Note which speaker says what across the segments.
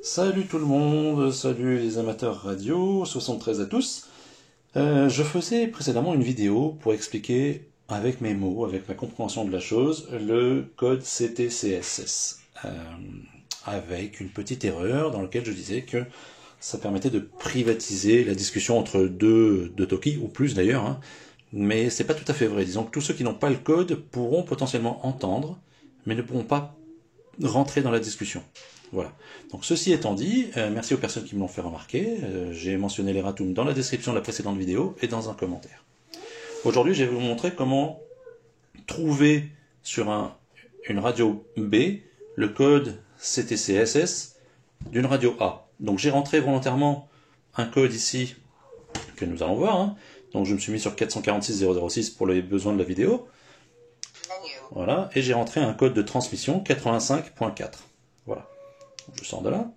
Speaker 1: Salut tout le monde, salut les amateurs radio, 73 à tous. Je faisais précédemment une vidéo pour expliquer avec mes mots, avec ma compréhension de la chose, le code CTCSS. Avec une petite erreur dans laquelle je disais que ça permettait de privatiser la discussion entre deux Toki, ou plus d'ailleurs, hein. Mais c'est pas tout à fait vrai. Disons que tous ceux qui n'ont pas le code pourront potentiellement entendre, mais ne pourront pas rentrer dans la discussion. Voilà. Donc ceci étant dit, merci aux personnes qui me l'ont fait remarquer. J'ai mentionné l'erratum dans la description de la précédente vidéo et dans un commentaire. Aujourd'hui, je vais vous montrer comment trouver sur une radio B le code CTCSS d'une radio A. Donc j'ai rentré volontairement un code ici que nous allons voir, hein. Donc je me suis mis sur 446.0.0.6 pour les besoins de la vidéo. Voilà, et j'ai rentré un code de transmission 85.4. Voilà. Je sors de là.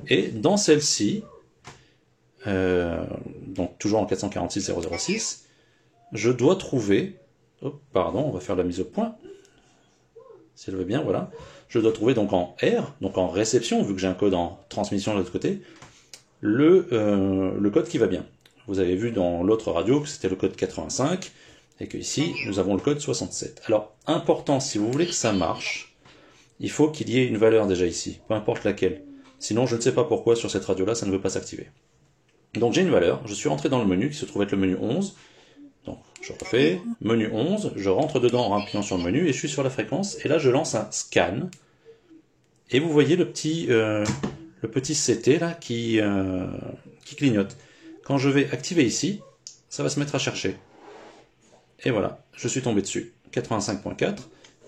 Speaker 1: Et dans celle-ci, donc toujours en 446.0.0.6, je dois trouver, pardon, on va faire la mise au point, si elle veut bien, voilà. Je dois trouver donc en R, donc en réception, vu que j'ai un code en transmission de l'autre côté, le code qui va bien. Vous avez vu dans l'autre radio que c'était le code 85, et que ici, nous avons le code 67. Alors, important, si vous voulez que ça marche, il faut qu'il y ait une valeur déjà ici, peu importe laquelle. Sinon, je ne sais pas pourquoi sur cette radio-là, ça ne veut pas s'activer. Donc j'ai une valeur, je suis rentré dans le menu qui se trouve être le menu 11. Donc je refais, menu 11, je rentre dedans en appuyant sur le menu et je suis sur la fréquence. Et là, je lance un scan. Et vous voyez le petit CT là qui clignote. Quand je vais activer ici, ça va se mettre à chercher. Et voilà, je suis tombé dessus. 85.4.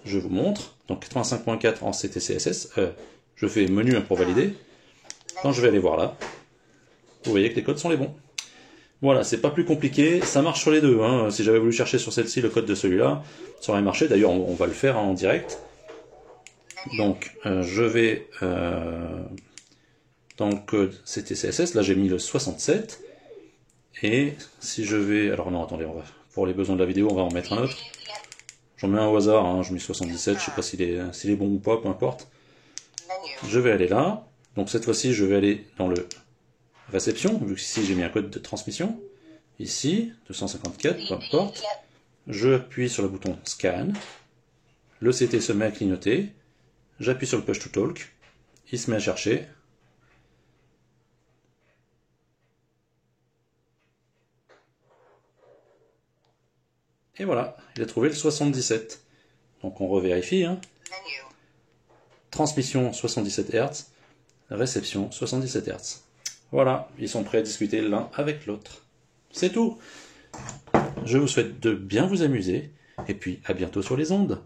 Speaker 1: Je vous montre, donc 85.4 en CTCSS, je fais menu pour valider. Quand je vais aller voir là, vous voyez que les codes sont les bons. Voilà, c'est pas plus compliqué, ça marche sur les deux, hein. Si j'avais voulu chercher sur celle-ci le code de celui-là, ça aurait marché, d'ailleurs on va le faire en direct. Donc je vais dans le code CTCSS, là j'ai mis le 67, et si je vais, alors non attendez, pour les besoins de la vidéo on va en mettre un autre. J'en mets un au hasard, hein, je mets 77, je sais pas s'il est bon ou pas, peu importe. Je vais aller là. Donc cette fois-ci, je vais aller dans le réception, vu que ici j'ai mis un code de transmission. Ici, 254, peu importe. Je appuie sur le bouton Scan. Le CT se met à clignoter. J'appuie sur le Push to Talk. Il se met à chercher. Et voilà, il a trouvé le 77. Donc on revérifie, hein. Transmission 77 Hz, réception 77 Hz. Voilà, ils sont prêts à discuter l'un avec l'autre. C'est tout. Je vous souhaite de bien vous amuser, et puis à bientôt sur les ondes.